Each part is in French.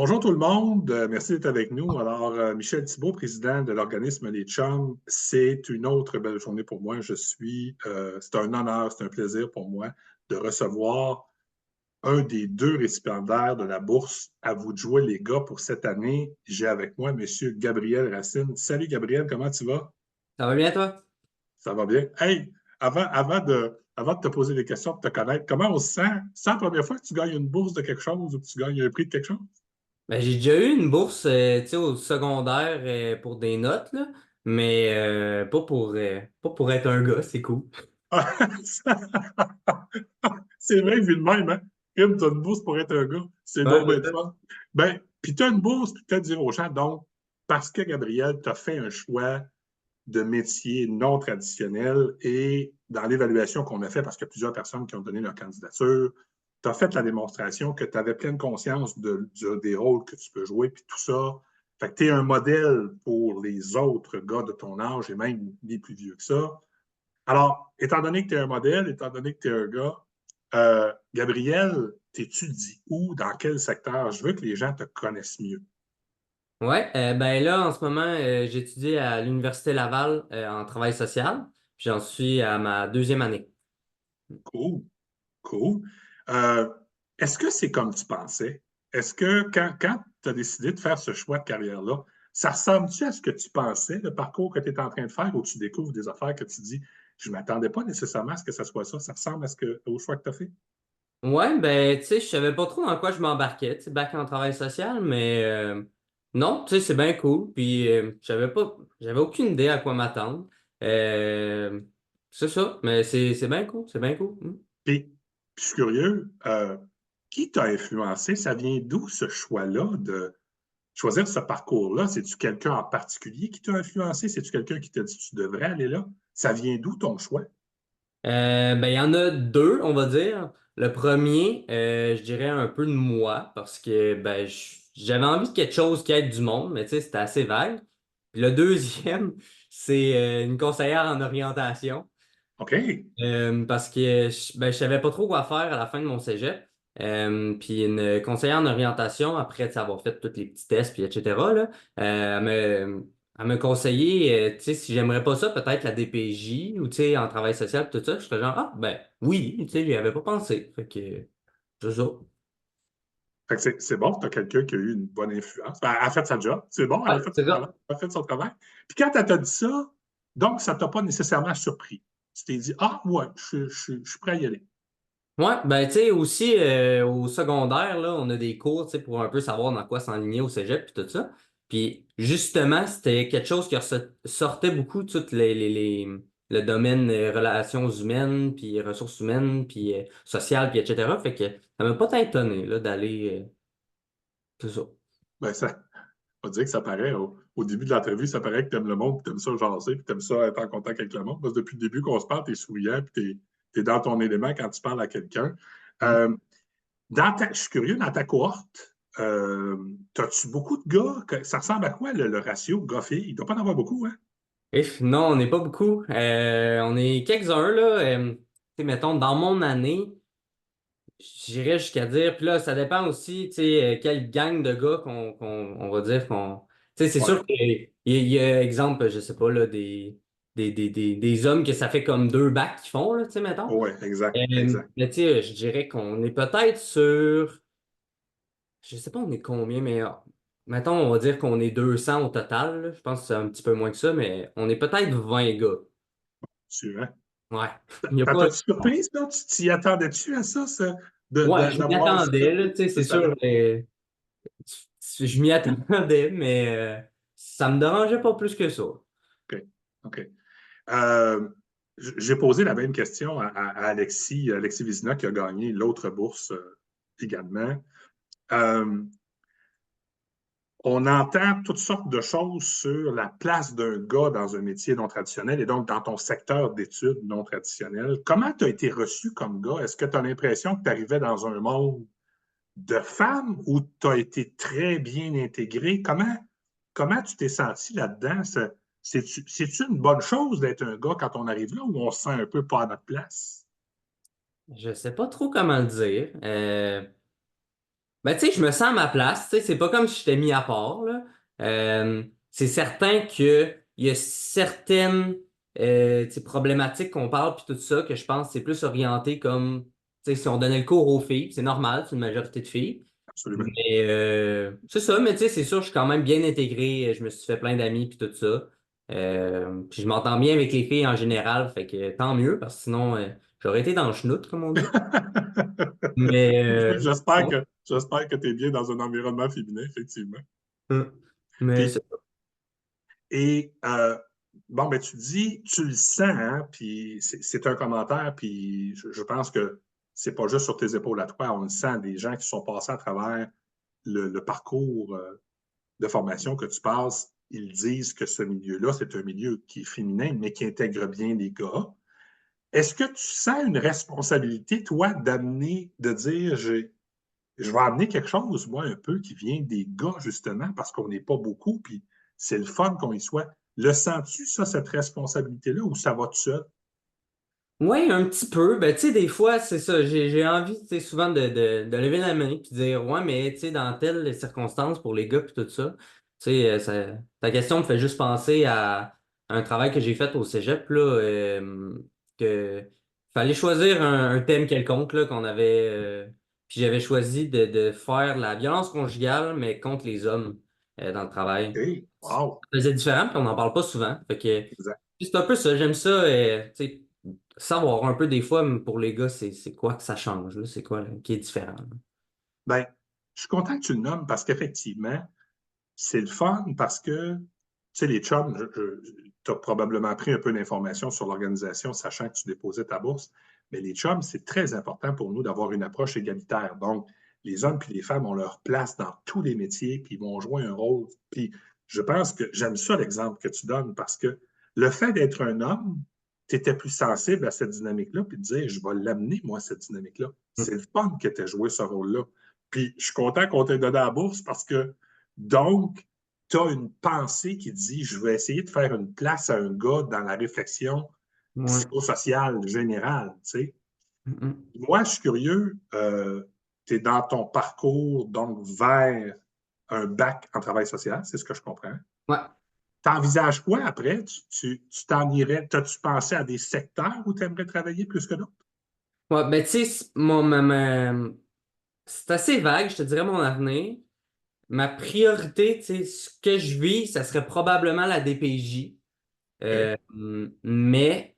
Bonjour tout le monde, merci d'être avec nous. Alors, Michel Thibault, président de l'organisme Les Chums, c'est une autre belle journée pour moi. C'est un honneur, c'est un plaisir pour moi de recevoir un des deux récipiendaires de la bourse À vous de jouer, les gars, pour cette année. J'ai avec moi M. Gabriel Racine. Salut Gabriel, comment tu vas? Ça va bien, toi? Ça va bien? Hey, avant de te poser des questions, de te connaître, comment on se sent? C'est la première fois que tu gagnes une bourse de quelque chose ou que tu gagnes un prix de quelque chose? Ben, j'ai déjà eu une bourse tu sais, au secondaire pour des notes, là, mais pas pour être un gars, c'est cool. C'est vrai, vu de même, hein? Kim, t'as une bourse pour être un gars. C'est Ouais, donc bien c'est de ça. fun. Ben, puis t'as une bourse, puis peut-être dire aux gens, donc, parce que Gabriel, t'as fait un choix de métier non traditionnel et dans l'évaluation qu'on a fait, parce qu'il y a plusieurs personnes qui ont donné leur candidature, tu as fait la démonstration que tu avais pleine conscience des rôles que tu peux jouer, puis tout ça. Fait que tu es un modèle pour les autres gars de ton âge et même les plus vieux que ça. Alors, étant donné que tu es un modèle, étant donné que tu es un gars, Gabriel, t'étudies où, dans quel secteur? Je veux que les gens te connaissent mieux. Ouais, ben là, en ce moment, j'étudie à l'Université Laval en travail social, puis j'en suis à ma deuxième année. Cool, cool. Euh, Est-ce que c'est comme tu pensais? Est-ce que quand tu as décidé de faire ce choix de carrière-là, ça ressemble-tu à ce que tu pensais, le parcours que tu es en train de faire, ou tu découvres des affaires que tu dis, je ne m'attendais pas nécessairement à ce que ça soit ça? Ça ressemble au choix que tu as fait? Ouais, ben, tu sais, je savais pas trop dans quoi je m'embarquais, tu sais, bac en travail social, mais non, tu sais, c'est bien cool, puis j'avais aucune idée à quoi m'attendre. Euh, c'est ça, mais c'est bien cool, c'est bien cool. Puis, je suis curieux, qui t'a influencé? Ça vient d'où ce choix-là de choisir ce parcours-là? C'est-tu quelqu'un en particulier qui t'a influencé? C'est-tu quelqu'un qui t'a dit tu devrais aller là? Ça vient d'où ton choix? Ben, il y en a deux, on va dire. Le premier, je dirais un peu de moi, parce que ben, j'avais envie de quelque chose qui aide du monde, mais tu sais, c'était assez vague. Puis le deuxième, c'est une conseillère en orientation. OK. Parce que ben, je savais pas trop quoi faire à la fin de mon cégep. Puis une conseillère en orientation, après avoir fait tous les petits tests, puis etc., là, elle me conseillait, tu sais, si j'aimerais pas ça, peut-être la DPJ ou, tu sais, en travail social, tout ça. Je serais genre, ah, ben oui, tu sais, j'y avais pas pensé. Fait que, c'est ça. Fait que c'est bon, tu as quelqu'un qui a eu une bonne influence. Ben, elle a fait sa job. C'est bon, elle Ouais, a fait c'est son travail. ça. Elle a fait son travail. Puis quand elle t'a dit ça, donc ça t'a pas nécessairement surpris. Tu t'es dit, ah, ouais, je suis prêt à y aller. Ouais, ben tu sais, aussi au secondaire, là, on a des cours, tu sais, pour un peu savoir dans quoi s'enligner au cégep puis tout ça. Puis justement, c'était quelque chose qui sortait beaucoup de tout le domaine relations humaines, puis ressources humaines, puis sociales, puis etc. Fait que ça m'a pas tant étonné là, d'aller c'est ça. Ben, ça, on va dire que ça paraît, au début de l'entrevue, ça paraît que tu aimes le monde, tu aimes ça jaser, puis tu aimes ça être en contact avec le monde. Parce que depuis le début qu'on se parle, tu es souriant, puis tu es, dans ton élément quand tu parles à quelqu'un. Mm. Euh, je suis curieux, dans ta cohorte, as-tu beaucoup de gars? Ça ressemble à quoi le ratio gars-filles? Il ne doit pas en avoir beaucoup, hein? Non, on n'est pas beaucoup. On est quelques-uns là. Tu sais, mettons, dans mon année. J'irais jusqu'à dire, puis là, ça dépend aussi, tu sais, quelle gang de gars on va dire qu'on. Tu sais, c'est Ouais. sûr qu'il y a, exemple, je sais pas, là, des hommes que ça fait comme deux bacs qu'ils font, là, tu sais, mettons. Oui, exact, exact. Mais tu sais, je dirais qu'on est peut-être sur. Je sais pas, on est combien, mais mettons, on va dire qu'on est 200 au total, là. Je pense que c'est un petit peu moins que ça, mais on est peut-être 20 gars. Sûr, Ouais. Il y a ça pas. t'a surprise, là? Tu t'y attendais-tu à ça, Ouais, je m'y d'avoir ce attendais, là, tu sais, de c'est sûr. salaire? Je m'y attendais, mais ça me dérangeait pas plus que ça. OK, OK. Euh, j'ai posé la même question à Alexis Vizina, qui a gagné l'autre bourse également. Euh, on entend toutes sortes de choses sur la place d'un gars dans un métier non traditionnel et donc dans ton secteur d'études non traditionnel. Comment tu as été reçu comme gars? Est-ce que tu as l'impression que tu arrivais dans un monde de femmes ou tu as été très bien intégré? Comment tu t'es senti là-dedans? C'est-tu une bonne chose d'être un gars quand on arrive là ou on se sent un peu pas à notre place? Je sais pas trop comment le dire. Ben, tu sais, je me sens à ma place. Tu sais, c'est pas comme si j'étais mis à part, là. C'est certain qu'il y a certaines tu sais, problématiques qu'on parle, puis tout ça, que je pense que c'est plus orienté comme, tu sais, si on donnait le cours aux filles, c'est normal, c'est une majorité de filles. Absolument. Mais c'est ça, mais tu sais, c'est sûr, je suis quand même bien intégré. Je me suis fait plein d'amis, puis tout ça. Puis je m'entends bien avec les filles en général, fait que tant mieux, parce que sinon, j'aurais été dans le chenoute, comme on dit. Mais, bon. J'espère que tu es bien dans un environnement féminin, effectivement. Hum. Mais Puis, et bon, ben tu dis, tu le sens, hein, puis c'est un commentaire, puis je pense que c'est pas juste sur tes épaules à toi, on le sent, des gens qui sont passés à travers le parcours de formation que tu passes, ils disent que ce milieu-là, c'est un milieu qui est féminin, mais qui intègre bien les gars. Est-ce que tu sens une responsabilité, toi, d'amener, de dire, je vais amener quelque chose, moi, un peu, qui vient des gars, justement, parce qu'on n'est pas beaucoup, puis c'est le fun qu'on y soit. Le sens-tu, ça, cette responsabilité-là, ou ça va tout seul? oui, un petit peu. Ben, tu sais, des fois, c'est ça. J'ai envie, tu sais, souvent de lever la main puis dire, ouais, mais tu sais, dans telles circonstances pour les gars puis tout ça, tu sais, ta question me fait juste penser à un travail que j'ai fait au cégep, là, que fallait choisir un thème quelconque, là, qu'on avait, puis j'avais choisi de faire la violence conjugale, mais contre les hommes, dans le travail. OK, wow, C'est différent, puis on n'en parle pas souvent. Fait que exact. c'est un peu ça. J'aime ça, tu sais, savoir un peu des fois pour les gars, c'est quoi que ça change, là, c'est quoi là, qui est différent. Là. Ben, je suis content que tu le nommes parce qu'effectivement, c'est le fun parce que, tu sais, les chums, tu as probablement pris un peu d'informations sur l'organisation, sachant que tu déposais ta bourse, mais les chums, c'est très important pour nous d'avoir une approche égalitaire. Donc, les hommes puis les femmes ont leur place dans tous les métiers, puis ils vont jouer un rôle. Puis, je pense que j'aime ça l'exemple que tu donnes parce que le fait d'être un homme, tu étais plus sensible à cette dynamique-là, puis de dire, je vais l'amener, moi, cette dynamique-là. C'est le fun que tu aies joué ce rôle-là. Puis, je suis content qu'on t'ait donné la bourse parce que donc, tu as une pensée qui dit je vais essayer de faire une place à un gars dans la réflexion Ouais. psychosociale générale. Tu sais. Mhm. Moi, je suis curieux, tu es dans ton parcours donc vers un bac en travail social, c'est ce que je comprends. Ouais. Tu envisages quoi après? Tu t'en irais, as-tu pensé à des secteurs où tu aimerais travailler plus que d'autres? Ouais, ben tu sais, c'est assez vague, je te dirais mon avenir. Ma priorité, tu sais, ce que je vis, ça serait probablement la DPJ. OK. Mais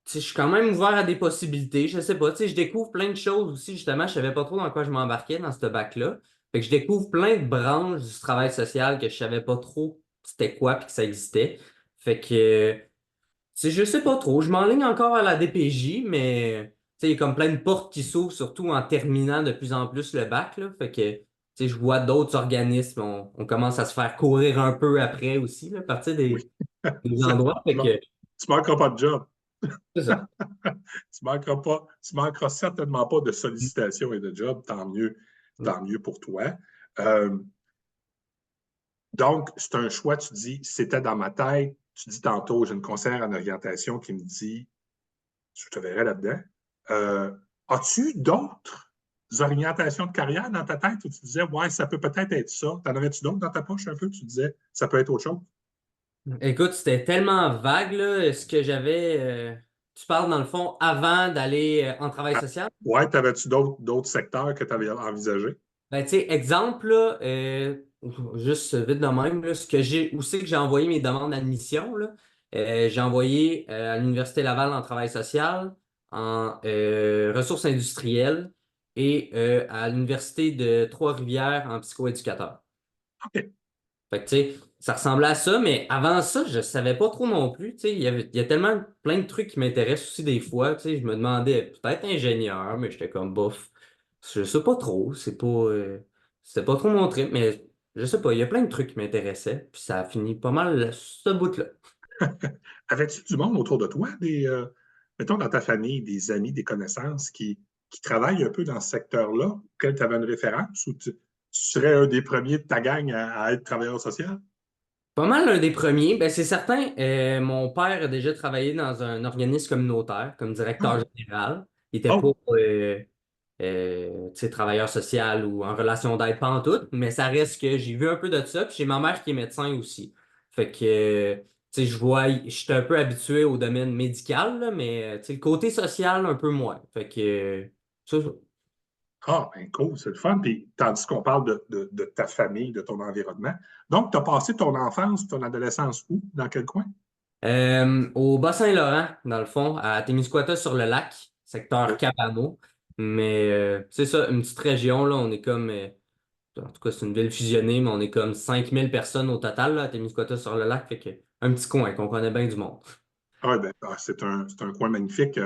tu sais, je suis quand même ouvert à des possibilités. Je sais pas, tu sais, je découvre plein de choses aussi. Justement, je savais pas trop dans quoi je m'embarquais dans ce bac-là. Fait que je découvre plein de branches du travail social que je savais pas trop c'était quoi puis que ça existait. Fait que, tu sais, je sais pas trop. Je m'enligne encore à la DPJ, mais tu sais, il y a comme plein de portes qui s'ouvrent, surtout en terminant de plus en plus le bac, là. Fait que, tu sais, je vois d'autres organismes. On commence à se faire courir un peu après aussi, là, à partir Oui. des endroits. Fait que, Tu manqueras pas de job. c'est ça. Tu manqueras certainement pas de sollicitations et de jobs, tant mieux pour toi. Euh, donc, c'est un choix, tu dis, c'était dans ma tête. Tu dis tantôt, j'ai une conseillère en orientation qui me dit, je te verrai là-dedans. Euh, As-tu d'autres orientations de carrière dans ta tête où tu disais, ouais, ça peut peut-être être ça? T'en avais-tu d'autres dans ta poche un peu? Tu disais, ça peut être autre chose? Écoute, c'était tellement vague, là, ce que j'avais. Tu parles, dans le fond, avant d'aller en travail Ah, social? ouais, t'avais-tu d'autres secteurs que tu avais envisagés? Ben, tu sais, exemple, là, juste vite de même, là, ce que j'ai, où c'est que j'ai envoyé mes demandes d'admission, là? J'ai envoyé à l'Université Laval en travail social, en ressources industrielles et à l'Université de Trois-Rivières en psychoéducateur. OK. Fait que, tu sais, ça ressemblait à ça, mais avant ça, je savais pas trop non plus. Tu sais, il y a tellement plein de trucs qui m'intéressent aussi des fois. Tu sais, je me demandais peut-être ingénieur, mais j'étais comme bof. Je sais pas trop. C'était pas trop mon trip, mais je sais pas. Il y a plein de trucs qui m'intéressaient, puis ça a fini pas mal ce bout-là. Avais-tu du monde autour de toi, mettons dans ta famille, des amis, des connaissances qui travaillent un peu dans ce secteur-là, auquel tu avais une référence, ou tu serais un des premiers de ta gang à être travailleur social? Pas mal l'un des premiers. Ben, c'est certain, mon père a déjà travaillé dans un organisme communautaire comme directeur Ah, général. Il était pas oh, tu sais, travailleur social ou en relation d'aide, pas en tout, mais ça reste que j'ai vu un peu de ça, puis j'ai ma mère qui est médecin aussi. Fait que, tu sais, je suis un peu habitué au domaine médical, là, mais, tu sais, le côté social, un peu moins. Fait que, ça. Ah, ben cool, c'est le fun. Puis, tandis qu'on parle de ta famille, de ton environnement. Donc, tu as passé ton enfance, ton adolescence où? Dans quel coin? Au Bas-Saint-Laurent, dans le fond, à Témiscouata-sur-le-Lac, secteur OK. Cabano. Mais c'est ça, une petite région, là, on est comme, en tout cas, c'est une ville fusionnée, mais on est comme 5000 personnes au total, là, à Témiscouata-sur-le-Lac, fait que un petit coin qu'on connaît bien du monde. Ah, ben, c'est un coin magnifique.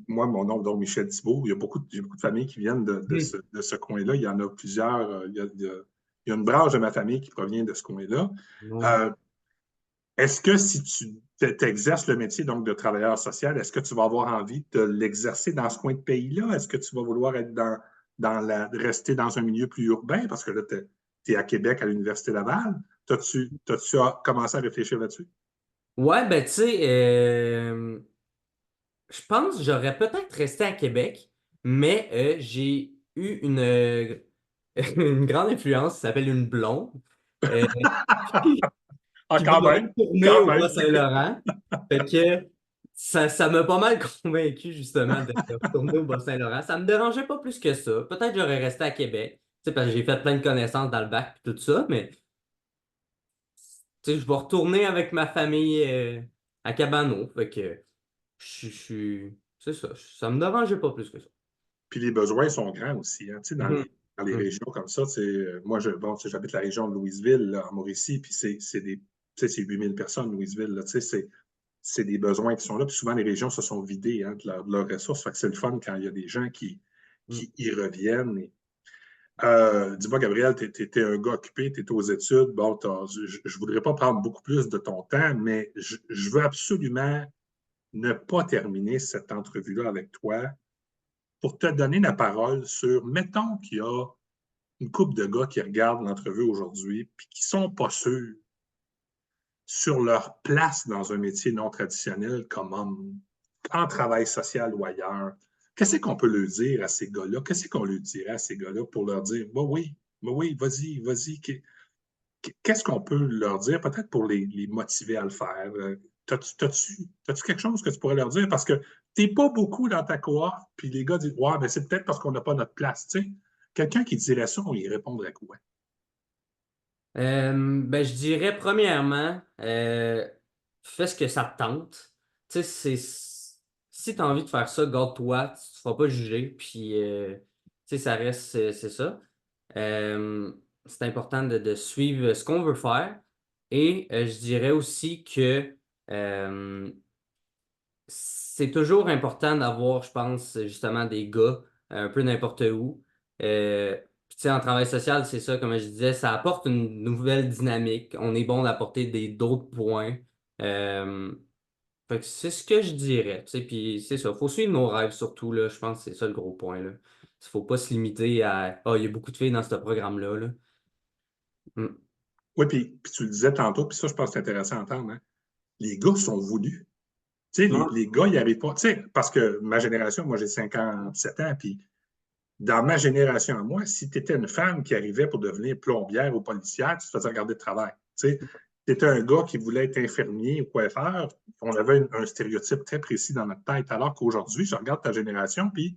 Moi, mon nom, donc Michel Thibault, j'ai beaucoup de familles qui viennent Hmm. de ce coin-là. Il y en a plusieurs. Il y a une branche de ma famille qui provient de ce coin-là. Ouais. Euh, Est-ce que si tu exerces le métier donc de travailleur social, est-ce que tu vas avoir envie de l'exercer dans ce coin de pays-là? Est-ce que tu vas vouloir être rester dans un milieu plus urbain? Parce que là, tu es à Québec à l'Université Laval. T'as-tu commencé à réfléchir là-dessus? Ouais, ben, tu sais, je pense que j'aurais peut-être resté à Québec, mais j'ai eu une grande influence qui s'appelle une blonde. euh, Ah, qui va retourner quand au même. Bas-Saint-Laurent. Fait que ça m'a pas mal convaincu justement de retourner au Bas-Saint-Laurent. Ça me dérangeait pas plus que ça. Peut-être que j'aurais resté à Québec, tu sais, parce que j'ai fait plein de connaissances dans le bac et tout ça, mais tu sais, je vais retourner avec ma famille à Cabano. Fait que c'est ça, ça me dérangeait pas plus que ça. Puis les besoins sont grands aussi, hein. Tu sais, Mhm. dans les Mhm. régions comme ça, tu sais, moi, bon, tu sais, j'habite la région de Louisville, là, en Mauricie, puis tu sais, c'est 8000 personnes, Louisville, là, tu sais, c'est des besoins qui sont là. Puis souvent, les régions se sont vidées, hein, de leurs ressources. Fait que c'est le fun quand il y a des gens qui y reviennent. Dis-moi, Gabriel, tu étais un gars occupé, tu étais aux études. Bon, je ne voudrais pas prendre beaucoup plus de ton temps, mais je veux absolument ne pas terminer cette entrevue-là avec toi pour te donner la parole sur, mettons qu'il y a une couple de gars qui regardent l'entrevue aujourd'hui puis qui ne sont pas sûrs sur leur place dans un métier non traditionnel comme homme, en travail social ou ailleurs. Qu'est-ce qu'on peut leur dire à ces gars-là? Qu'est-ce qu'on leur dirait à ces gars-là pour leur dire, bah oui, vas-y, vas-y. Qu'est-ce qu'on peut leur dire, peut-être pour les motiver à le faire? T'as-tu quelque chose que tu pourrais leur dire? Parce que tu n'es pas beaucoup dans ta cohorte, puis les gars disent, ouais, mais c'est peut-être parce qu'on n'a pas notre place. Tu sais, quelqu'un qui dirait ça, on y répondrait quoi? Ben, je dirais premièrement, fais ce que ça te tente. Tu sais, si tu as envie de faire ça, garde-toi, tu ne te feras pas juger. Puis, tu sais, ça reste, c'est ça. C'est important de suivre ce qu'on veut faire. Et je dirais aussi que euh, c'est toujours important d'avoir, je pense, justement, des gars un peu n'importe où. Puis, tu sais, en travail social, c'est ça, comme je disais, ça apporte une nouvelle dynamique. On est bon d'apporter d'autres points. Euh, Fait que c'est ce que je dirais. Tu sais, puis c'est ça, faut suivre nos rêves surtout, là. Je pense que c'est ça le gros point, là. Il faut pas se limiter à il y a beaucoup de filles dans ce programme-là, là. Mm. Oui, puis tu le disais tantôt, puis ça, je pense que c'est intéressant à entendre, hein? Les gars sont voulus. Tu sais, Ouais. les gars, ils n'arrivent pas. Tu sais, parce que ma génération, moi, j'ai 57 ans, puis dans ma génération à moi, si tu étais une femme qui arrivait pour devenir plombière ou policière, tu te faisais regarder de travail. Tu sais, tu étais un gars qui voulait être infirmier ou coiffeur, on avait un stéréotype très précis dans notre tête, alors qu'aujourd'hui, je regarde ta génération, puis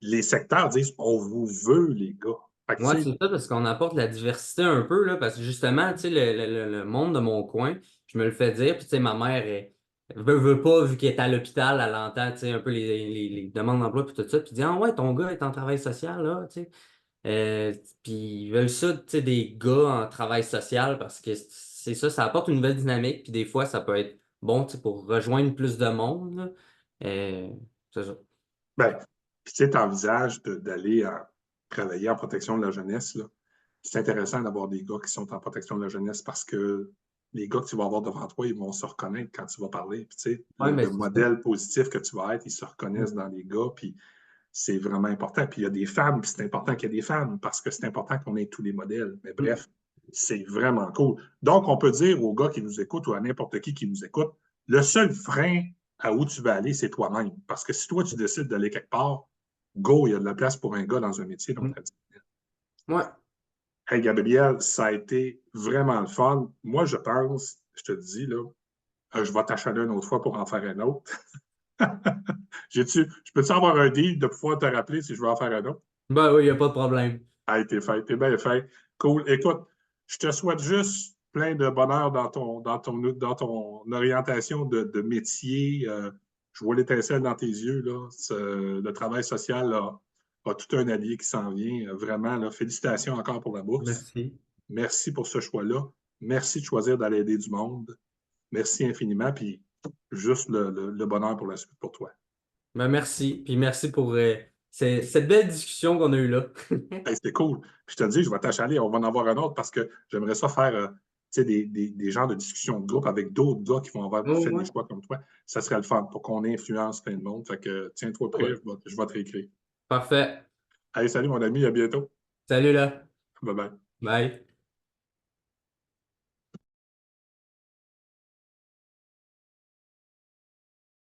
les secteurs disent on vous veut, les gars. Fait que, tu Moi, sais, c'est ça, parce qu'on apporte la diversité un peu, là, parce que justement, tu sais, le monde de mon coin, je me le fais dire, puis tu sais, ma mère, elle veut pas, vu qu'elle est à l'hôpital, elle entend, tu sais, un peu les demandes d'emploi, puis tout ça, puis elle dit, ah ouais, ton gars est en travail social, là, tu sais. Puis ils veulent ça, tu sais, des gars en travail social, parce que c'est ça, ça apporte une nouvelle dynamique, puis des fois, ça peut être bon, tu sais, pour rejoindre plus de monde, là. Euh, c'est ça. ben, puis tu sais, t'envisages d'aller travailler en protection de la jeunesse, là. C'est intéressant d'avoir des gars qui sont en protection de la jeunesse parce que les gars que tu vas avoir devant toi, ils vont se reconnaître quand tu vas parler. Puis, tu sais, Ouais, mais le c'est ça. modèle positif que tu vas être, ils se reconnaissent dans les gars, puis c'est vraiment important. Puis il y a des femmes, puis c'est important qu'il y ait des femmes parce que c'est important qu'on ait tous les modèles. Mais Mm. bref, c'est vraiment cool. Donc, on peut dire aux gars qui nous écoutent ou à n'importe qui nous écoute, le seul frein à où tu vas aller, c'est toi-même. Parce que si toi, tu décides d'aller quelque part, go, il y a de la place pour un gars dans un métier non Mm. traditionnel. Ouais. Hey, Gabriel, ça a été vraiment le fun. Moi, je pense, je te dis, là, je vais t'achaler une autre fois pour en faire un autre. Je peux-tu avoir un deal de pouvoir te rappeler si je veux en faire un autre? Ben oui, il n'y a pas de problème. Ah, t'es bien fait. Cool. Écoute, je te souhaite juste plein de bonheur dans ton orientation de métier. Je vois l'étincelle dans tes yeux, là. Le travail social a tout un allié qui s'en vient. Vraiment, là, félicitations encore pour la bourse. Merci. Merci pour ce choix-là. Merci de choisir d'aller aider du monde. Merci infiniment. Puis juste le bonheur pour la suite pour toi. Ben merci. Puis merci pour cette belle discussion qu'on a eue là. Hey, c'était cool. Puis je te dis, je vais t'achaler, on va en avoir un autre parce que j'aimerais ça faire des genres de discussions de groupe avec d'autres gars qui vont avoir Oh, fait des ouais. choix comme toi. Ça serait le fun pour qu'on influence plein de monde. Fait que tiens-toi prêt, Ouais. je vais te réécrire. Parfait. Allez, salut mon ami, à bientôt. Salut là. Bye bye. Bye.